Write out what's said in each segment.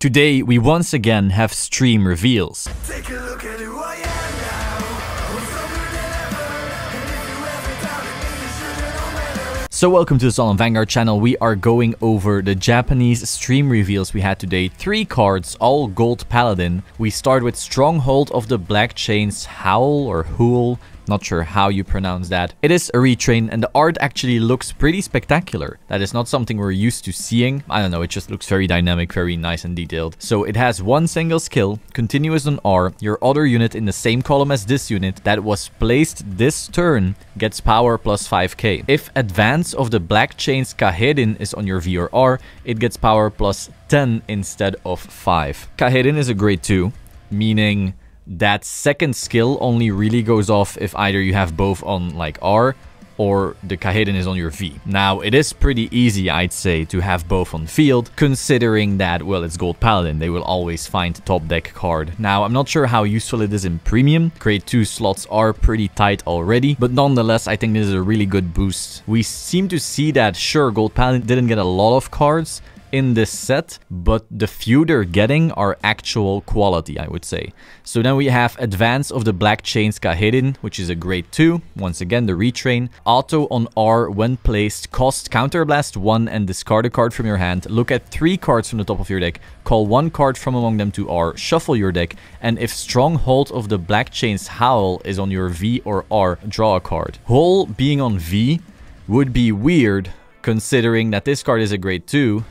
Today, we once again have stream reveals. Take a look at who I am now. I'm stronger than ever. And if you ever doubted me, you should've known better. So welcome to the Solemn Vanguard channel. We are going over the Japanese stream reveals we had today. 3 cards, all gold Paladin. We start with Stronghold of the Blackchains, Howl or Hool. Not sure how you pronounce that. It is a retrain and the art actually looks pretty spectacular. That is not something we're used to seeing. I don't know, it just looks very dynamic, very nice and detailed. So it has one single skill, continuous on R. Your other unit in the same column as this unit that was placed this turn gets power plus 5k. If advance of the Blackchains Kahedin is on your V or R, it gets power plus 10 instead of 5. Kahedin is a grade 2, meaning that second skill only really goes off if either you have both on like R or the Kahedin is on your V. Now, it is pretty easy, I'd say, to have both on field, considering that, well, it's Gold Paladin. They will always find top deck card. Now, I'm not sure how useful it is in Premium. Grade 2 slots are pretty tight already, but nonetheless, I think this is a really good boost. We seem to see that, sure, Gold Paladin didn't get a lot of cards in this set, but the few they're getting are actual quality, I would say. So then we have Advance of the Blackchains Kahedin, which is a grade 2. Once again, the retrain. Auto on R when placed. Cost Counterblast 1 and discard a card from your hand. Look at 3 cards from the top of your deck. Call 1 card from among them to R. Shuffle your deck. And if Stronghold of the Blackchains Howl is on your V or R, draw a card. Howl being on V would be weird, considering that this card is a grade 2.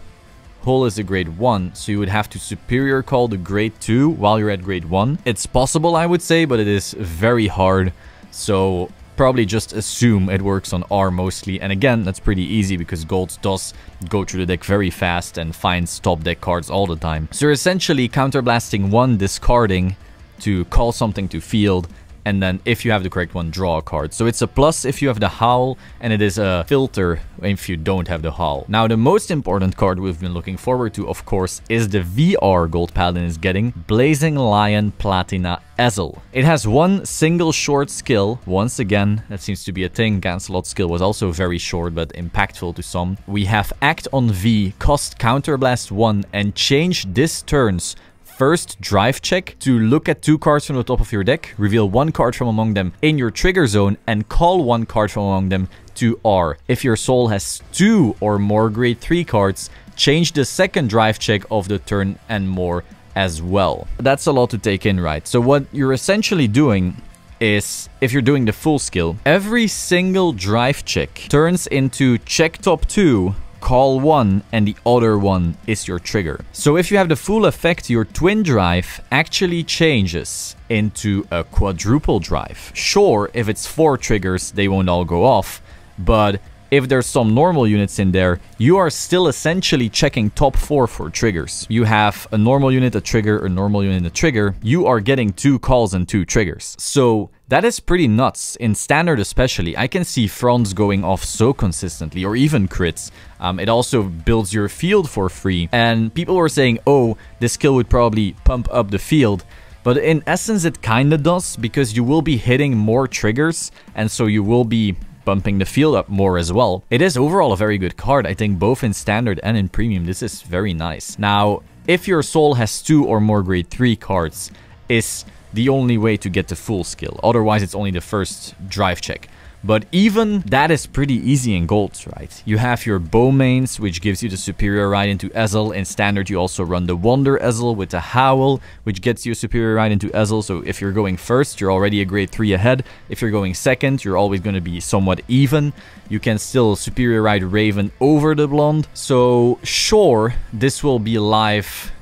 Hull is a grade 1, so you would have to superior call the grade 2 while you're at grade 1. It's possible, I would say, but it is very hard, so probably just assume it works on R mostly. And again, that's pretty easy because Gold does go through the deck very fast and finds top deck cards all the time. So you're essentially counterblasting 1, discarding to call something to field, and then if you have the correct one, draw a card. So it's a plus if you have the Howl, and it is a filter if you don't have the Howl. Now, the most important card we've been looking forward to, of course, is the VR Gold Paladin is getting, Blazing Lion Platina Ezel. It has one single short skill. Once again, that seems to be a thing. Gancelot's skill was also very short, but impactful to some. We have Act on V, cost Counterblast 1, and change this turn's first drive check to look at 2 cards from the top of your deck, reveal 1 card from among them in your trigger zone, and call 1 card from among them to R. If your soul has 2 or more grade 3 cards, change the second drive check of the turn and more as well. That's a lot to take in, right? So what you're essentially doing is, if you're doing the full skill, every single drive check turns into check top 2, call 1, and the other one is your trigger. So if you have the full effect, your twin drive actually changes into a quadruple drive. Sure, if it's 4 triggers, they won't all go off, but if there's some normal units in there, you are still essentially checking top 4 for triggers. You have a normal unit, a trigger, a normal unit, a trigger. You are getting 2 calls and 2 triggers. So that is pretty nuts. In standard especially, I can see fronts going off so consistently, or even crits. It also builds your field for free. And people were saying, oh, this skill would probably pump up the field. But in essence, it kinda does, because you will be hitting more triggers, and so you will be bumping the field up more as well. It is overall a very good card, I think, both in standard and in premium. This is very nice. Now, if your soul has 2 or more grade 3 cards, is the only way to get the full skill. Otherwise, it's only the first drive check. But even that is pretty easy in gold, right? You have your Bowmains, which gives you the superior ride into Ezel. In standard, you also run the Wonder Ezel with the Howl, which gets you a superior ride into Ezel. So if you're going first, you're already a grade 3 ahead. If you're going second, you're always going to be somewhat even. You can still superior ride Raven over the Blonde. So sure, this will be live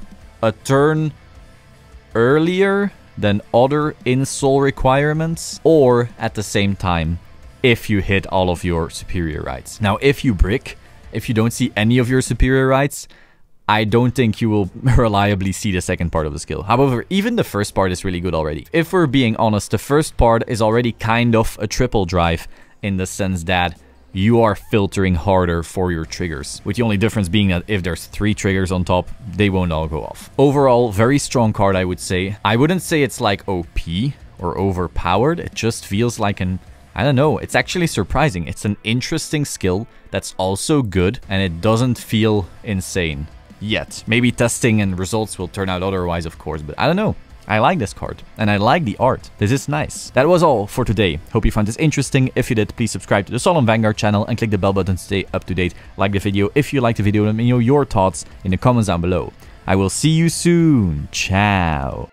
a turn earlier than other in-soul requirements, or at the same time, if you hit all of your superior rights. Now, if you brick, if you don't see any of your superior rights, I don't think you will reliably see the second part of the skill. However, even the first part is really good already. If we're being honest, the first part is already kind of a triple drive in the sense that you are filtering harder for your triggers, with the only difference being that if there's 3 triggers on top, they won't all go off. Overall, very strong card, I would say. I wouldn't say it's like OP or overpowered. It just feels like an, I don't know, it's actually surprising. It's an interesting skill that's also good, and it doesn't feel insane. yet. Maybe testing and results will turn out otherwise, of course, but I don't know. I like this card, and I like the art. This is nice. That was all for today. Hope you found this interesting. If you did, please subscribe to the Solemn Vanguard channel and click the bell button to stay up to date. Like the video if you liked the video, let me know your thoughts in the comments down below. I will see you soon. Ciao.